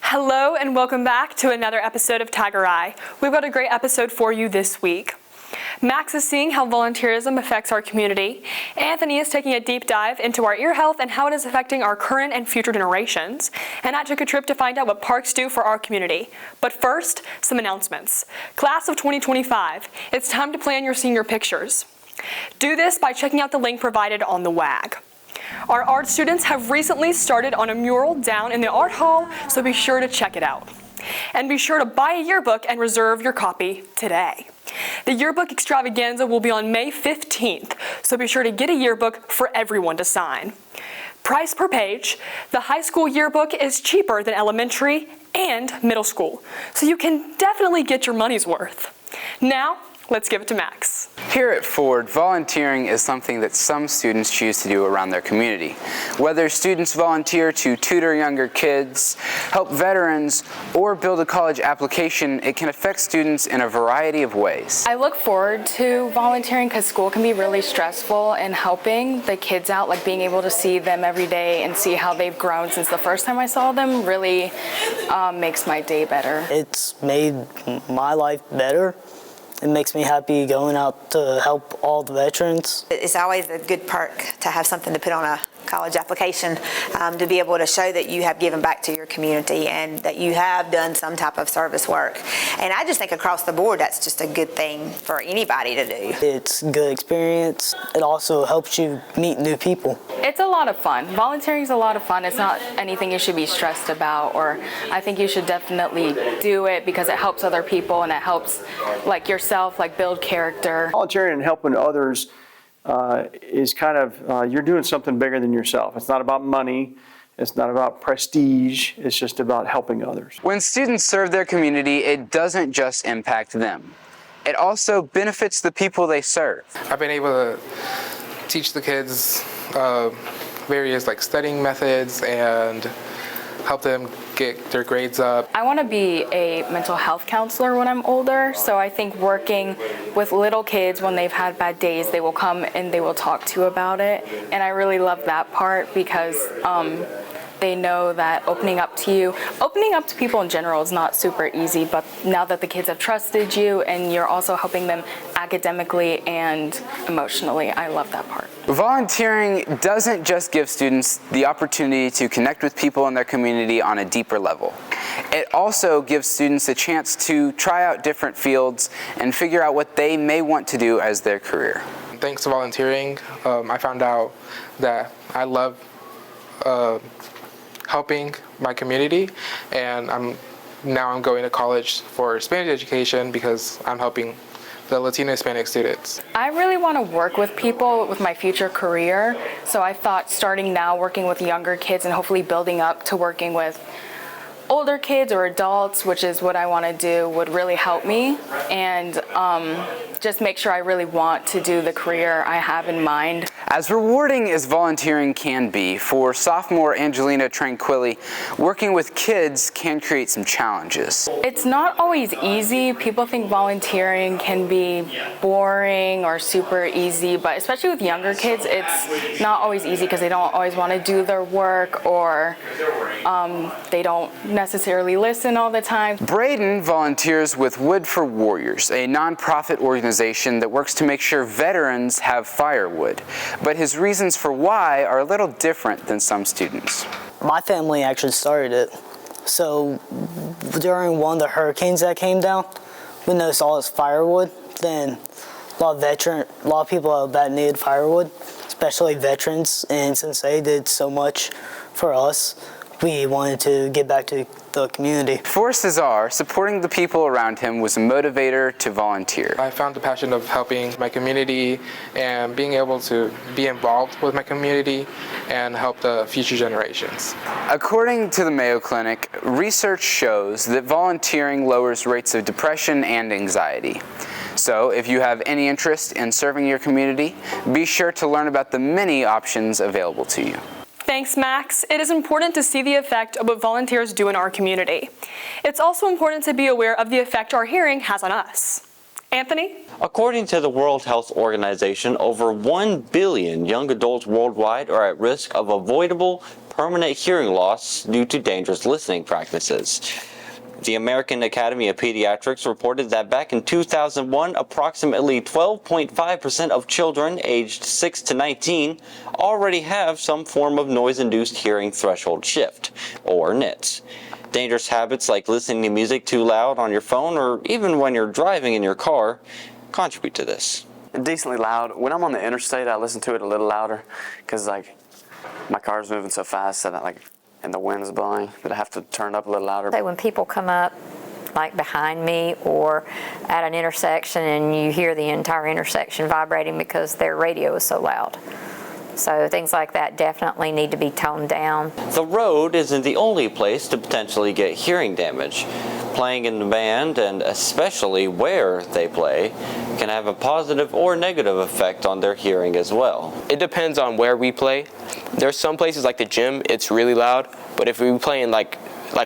Hello and welcome back to another episode of Tiger Eye. We've got a great episode for you this week. Max is seeing how volunteerism affects our community. Anthony is taking a deep dive into our ear health and how it is affecting our current and future generations. And I took a trip to find out what parks do for our community. But first, some announcements. Class of 2025, it's time to plan your senior pictures. Do this by checking out the link provided on the WAG. Our art students have recently started on a mural down in the art hall, so be sure to check it out. And be sure to buy a yearbook and reserve your copy today. The yearbook extravaganza will be on May 15th, so be sure to get a yearbook for everyone to sign. Price per page, the high school yearbook is cheaper than elementary and middle school, so you can definitely get your money's worth. Now, let's give it to Max. Here at Ford, volunteering is something that some students choose to do around their community. Whether students volunteer to tutor younger kids, help veterans, or build a college application, it can affect students in a variety of ways. I look forward to volunteering because school can be really stressful, and helping the kids out, like being able to see them every day and see how they've grown since the first time I saw them, really makes my day better. It's made my life better. It makes me happy going out to help all the veterans. It's always a good perk to have something to put on a college application, to be able to show that you have given back to your community and that you have done some type of service work. And I just think across the board that's just a good thing for anybody to do. It's a good experience. It also helps you meet new people. It's a lot of fun. Volunteering is a lot of fun. It's not anything you should be stressed about, or I think you should definitely do it because it helps other people and it helps like yourself, like build character. Volunteering and helping others is kind of, you're doing something bigger than yourself. It's not about money. It's not about prestige. It's just about helping others. When students serve their community, it doesn't just impact them. It also benefits the people they serve. I've been able to teach the kids various studying methods and help them get their grades up. I want to be a mental health counselor when I'm older, so I think working with little kids when they've had bad days, they will come and they will talk to you about it. And I really love that part because they know that opening up to people in general is not super easy, but now that the kids have trusted you and you're also helping them academically and emotionally, I love that part. Volunteering doesn't just give students the opportunity to connect with people in their community on a deeper level. It also gives students a chance to try out different fields and figure out what they may want to do as their career. Thanks to volunteering, I found out that I love helping my community, and I'm going to college for Spanish education because I'm helping the Latino Hispanic students. I really want to work with people with my future career, so I thought starting now working with younger kids and hopefully building up to working with older kids or adults, which is what I want to do, would really help me and just make sure I really want to do the career I have in mind. As rewarding as volunteering can be, for sophomore Angelina Tranquilli, working with kids can create some challenges. It's not always easy. People think volunteering can be boring or super easy, but especially with younger kids, it's not always easy because they don't always want to do their work, or they don't necessarily listen all the time. Braden volunteers with Wood for Warriors, a nonprofit organization that works to make sure veterans have firewood. But his reasons for why are a little different than some students. My family actually started it. So during one of the hurricanes that came down, we noticed all this firewood. Then a lot of people that needed firewood, especially veterans, and since they did so much for us, we wanted to get back to the community. For Cesar, supporting the people around him was a motivator to volunteer. I found the passion of helping my community and being able to be involved with my community and help the future generations. According to the Mayo Clinic, research shows that volunteering lowers rates of depression and anxiety. So if you have any interest in serving your community, be sure to learn about the many options available to you. Thanks, Max. It is important to see the effect of what volunteers do in our community. It's also important to be aware of the effect our hearing has on us. Anthony? According to the World Health Organization, over 1 billion young adults worldwide are at risk of avoidable permanent hearing loss due to dangerous listening practices. The American Academy of Pediatrics reported that back in 2001, approximately 12.5% of children aged 6 to 19 already have some form of noise-induced hearing threshold shift, or NITS. Dangerous habits like listening to music too loud on your phone or even when you're driving in your car contribute to this. Decently loud. When I'm on the interstate, I listen to it a little louder because my car's moving so fast that and the wind's blowing that I have to turn up a little louder. So when people come up like behind me or at an intersection and you hear the entire intersection vibrating because their radio is so loud. So things like that definitely need to be toned down. The road isn't the only place to potentially get hearing damage. Playing in the band, and especially where they play, can have a positive or negative effect on their hearing as well. It depends on where we play. There's some places like the gym, it's really loud, but if we play in like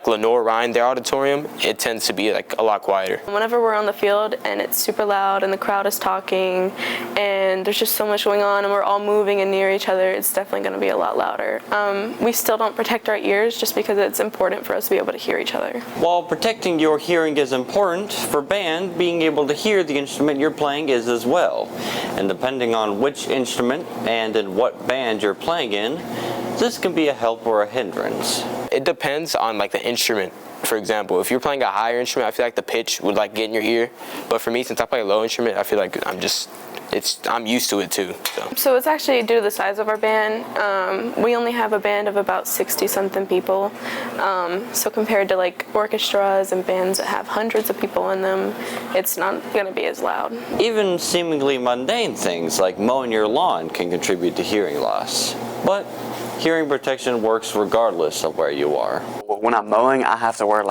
Lenore Ryan, their auditorium, it tends to be a lot quieter. Whenever we're on the field and it's super loud and the crowd is talking and there's just so much going on and we're all moving and near each other, it's definitely going to be a lot louder. We still don't protect our ears just because it's important for us to be able to hear each other. While protecting your hearing is important, for band, being able to hear the instrument you're playing is as well. And depending on which instrument and in what band you're playing in, this can be a help or a hindrance. It depends on the instrument. For example, if you're playing a higher instrument, I feel like the pitch would get in your ear. But for me, since I play a low instrument, I feel like I'm used to it too. So it's actually due to the size of our band. We only have a band of about 60-something people. So compared to orchestras and bands that have hundreds of people in them, it's not going to be as loud. Even seemingly mundane things like mowing your lawn can contribute to hearing loss. But hearing protection works regardless of where you are. When I'm mowing, I have to wear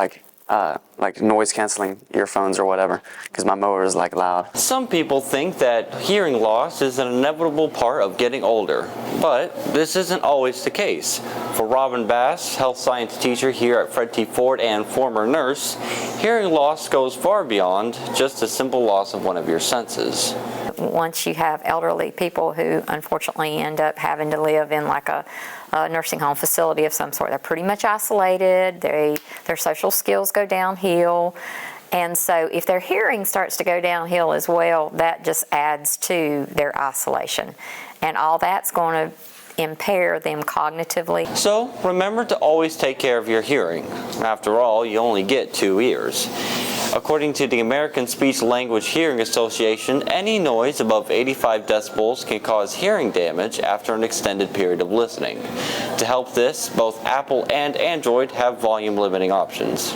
noise canceling earphones or whatever because my mower is loud. Some people think that hearing loss is an inevitable part of getting older, but this isn't always the case. For Robin Bass, health science teacher here at Fred T. Ford and former nurse, hearing loss goes far beyond just a simple loss of one of your senses. Once you have elderly people who unfortunately end up having to live in a nursing home facility of some sort, they're pretty much isolated, their social skills go downhill, and so if their hearing starts to go downhill as well, that just adds to their isolation, and all that's going to impair them cognitively. So remember to always take care of your hearing. After all, you only get 2 ears. According to the American Speech Language Hearing Association, any noise above 85 decibels can cause hearing damage after an extended period of listening. To help this, both Apple and Android have volume limiting options.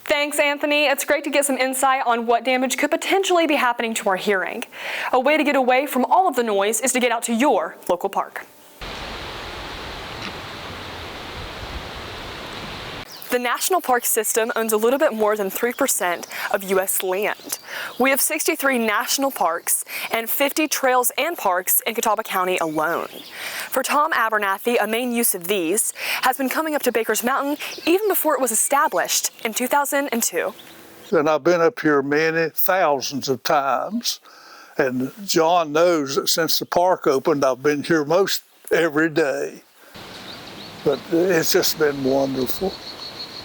Thanks, Anthony. It's great to get some insight on what damage could potentially be happening to our hearing. A way to get away from all of the noise is to get out to your local park. The National Park System owns a little bit more than 3% of U.S. land. We have 63 national parks and 50 trails and parks in Catawba County alone. For Tom Abernathy, a main use of these has been coming up to Baker's Mountain even before it was established in 2002. And I've been up here many thousands of times. And John knows that since the park opened, I've been here most every day. But it's just been wonderful.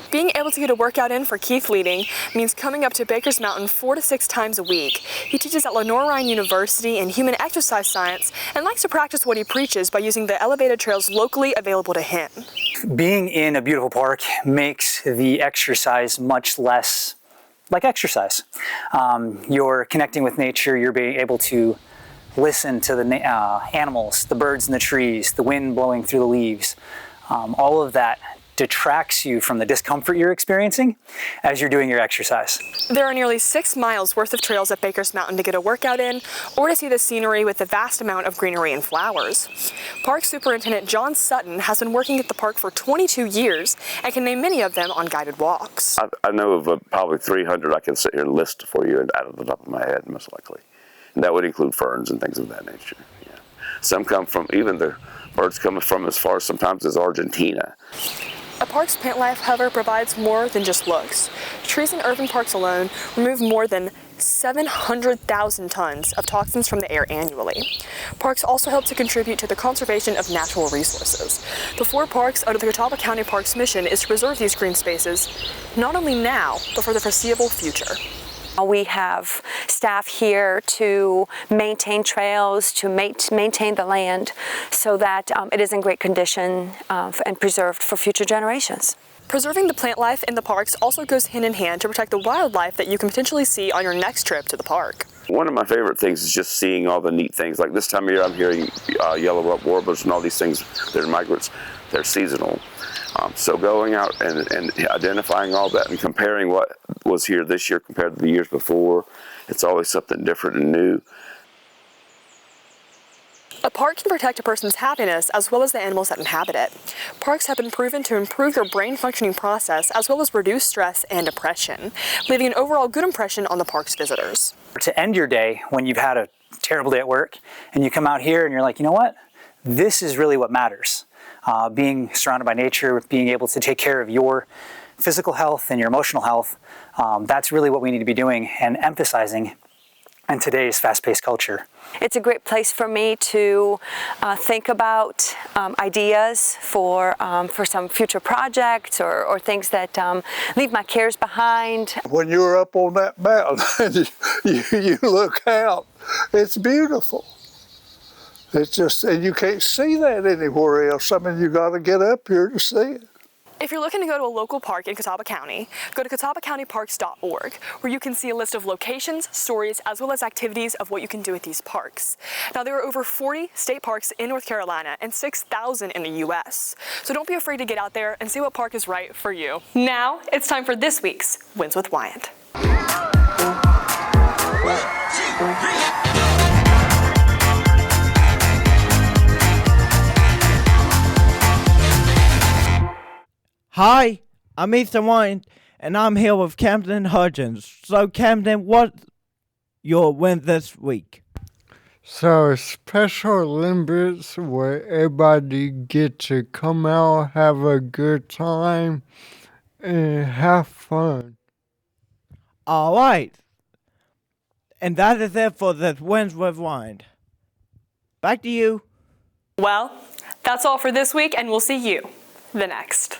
Being able to get a workout in for Keith Leading means coming up to Baker's Mountain 4 to 6 times a week. He teaches at Lenore Ryan University in human exercise science and likes to practice what he preaches by using the elevated trails locally available to him. Being in a beautiful park makes the exercise much less like exercise. You're connecting with nature, you're being able to listen to the animals, the birds in the trees, the wind blowing through the leaves. All of that detracts you from the discomfort you're experiencing as you're doing your exercise. There are nearly 6 miles worth of trails at Baker's Mountain to get a workout in or to see the scenery with the vast amount of greenery and flowers. Park Superintendent John Sutton has been working at the park for 22 years and can name many of them on guided walks. I know of probably 300 I can sit here and list for you out of the top of my head, most likely. And that would include ferns and things of that nature. Yeah. Some come from, even the birds coming from as far sometimes as Argentina. A park's plant life, however, provides more than just looks. Trees in urban parks alone remove more than 700,000 tons of toxins from the air annually. Parks also help to contribute to the conservation of natural resources. The 4 parks under the Catawba County Parks mission is to preserve these green spaces, not only now, but for the foreseeable future. We have staff here to maintain trails, to maintain the land so that it is in great condition and preserved for future generations. Preserving the plant life in the parks also goes hand in hand to protect the wildlife that you can potentially see on your next trip to the park. One of my favorite things is just seeing all the neat things. Like this time of year, I'm hearing yellow-rumped warblers and all these things. They're migrants. They're seasonal. So going out and identifying all that and comparing what was here this year compared to the years before, it's always something different and new. A park can protect a person's happiness as well as the animals that inhabit it. Parks have been proven to improve your brain functioning process as well as reduce stress and depression, leaving an overall good impression on the park's visitors. To end your day when you've had a terrible day at work and you come out here and you're like, you know what? This is really what matters. Being surrounded by nature, being able to take care of your physical health and your emotional health, that's really what we need to be doing and emphasizing in today's fast-paced culture. It's a great place for me to think about ideas for some future projects or things that leave my cares behind. When you're up on that mountain and you look out, it's beautiful. It's just, and you can't see that anywhere else. I mean, you got to get up here to see it. If you're looking to go to a local park in Catawba County, go to catawbacountyparks.org, where you can see a list of locations, stories, as well as activities of what you can do at these parks. Now, there are over 40 state parks in North Carolina and 6,000 in the U.S. So don't be afraid to get out there and see what park is right for you. Now, it's time for this week's Wins with Wyant. Hi, I'm Ethan Wyant, and I'm here with Camden Hudgens. So, Camden, what's your win this week? So, Special Olympics where everybody get to come out, have a good time, and have fun. All right. And that is it for this Wins with Wyant. Back to you. Well, that's all for this week, and we'll see you the next.